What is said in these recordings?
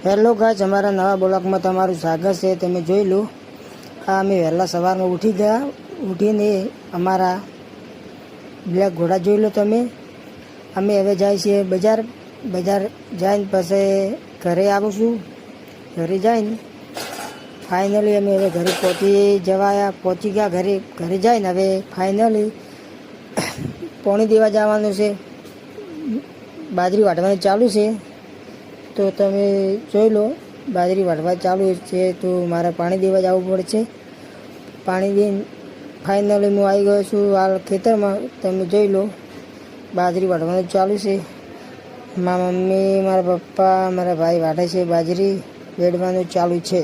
Hello guys, અમારા નવા બ્લોગમાં તમારું સ્વાગત છે। તમે જોઈ લો, આ અમે વહેલા સવારમાં ઉઠીને અમારા બ્લેક ઘોડા જોઈ લો તમે। અમે હવે જાય છીએ બજાર જઈને પછી ઘરે આવીશું। ઘરે જઈને ફાઇનલી અમે હવે ઘરે પહોંચી ગયા। ઘરે જઈને હવે ફાઇનલી પોણી દેવા જવાનું છે। બાજરી વાટવાનું ચાલુ છે, તો તમે જોઈ લો, બાજરી વાટવા ચાલુ છે તો મારે પાણી દેવા જવું પડશે। પાણી દઈને ફાઇનલી હું આવી ગયો છું હાલ ખેતરમાં। તમે જોઈ લો, બાજરી વાટવાનું ચાલુ છે। મારા મમ્મી, મારા પપ્પા, મારા ભાઈ વાટે છે, બાજરી વેડવાનું ચાલુ છે।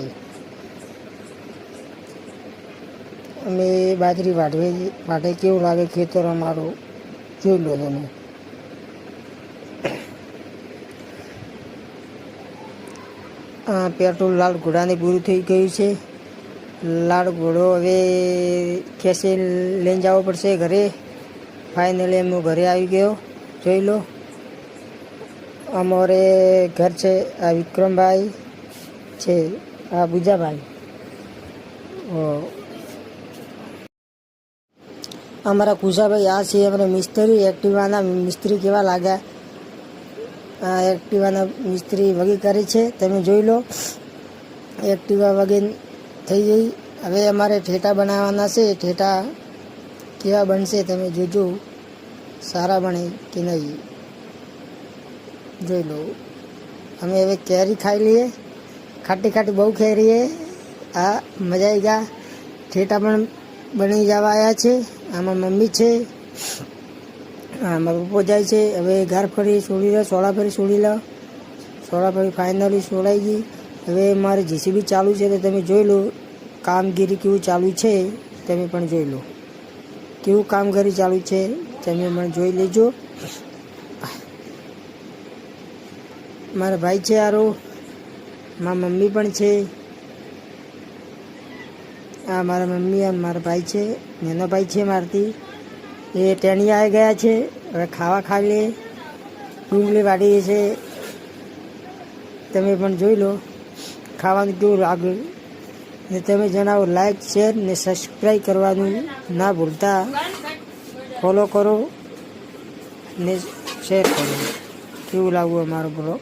અમે બાજરી વાટે કેવું લાગે ખેતર અમારું જોઈ લો તમે। પેટ્રોલ લાલ ઘોડાને પૂરું થઈ ગયું છે। લાલ ઘોડો હવે ખેંચી લઈને જવો પડશે ઘરે। ફાઇનલી હું ઘરે આવી ગયો, જોઈ લો। અમારે ઘર છે, આ વિક્રમભાઈ છે, આ બુજાભાઈ। અમારા કુશાભાઈ આ છે અમારા મિસ્ત્રી। એક્ટિવાના મિસ્ત્રી કેવા લાગ્યા? આ એક્ટિવાના મિસ્ત્રી વગી કરે છે, તમે જોઈ લો। એક્ટિવા વગી થઈ ગઈ। હવે અમારે ઠેટા બનાવવાના છે। ઠેટા કેવા બનશે તમે જોજો, સારા બને કે નહીં જોઈ લો। અમે હવે કેરી ખાઈ લઈએ, ખાટી બહુ કેરી છે। આ મજા આવી ગયા। ઠેટા પણ બની જવા આવ્યા છે। આમાં મમ્મી છે, મારા પપ્પો જાય છે। હવે ઘર ફરી છોડી લો, સોળા ફરી છોડી લો। સોળા ફરી ફાઇનલી છોડાઈ ગઈ। હવે મારે જેસીબી ચાલુ છે, તો તમે જોઈ લો કામગીરી કેવું ચાલુ છે, તમે પણ જોઈ લો કેવું કામગીરી ચાલુ છે, તમે પણ જોઈ લેજો। મારા ભાઈ છે આરો, મારા મમ્મી પણ છે। આ મારા મમ્મી અને મારા ભાઈ છે, નાનો ભાઈ છે મારથી। એ ટેણીયા આવી ગયા છે, હવે ખાવા ખાઈ લે। ડુંગળી વાટી છે, તમે પણ જોઈ લો ખાવાનું કેવું લાગે ને તમે જણાવો। લાઈક, શેર ને સબસ્ક્રાઈબ કરવાનું ના ભૂલતા। ફોલો કરો ને શેર કરો। કેવું લાગવું અમારો બ્લોગ?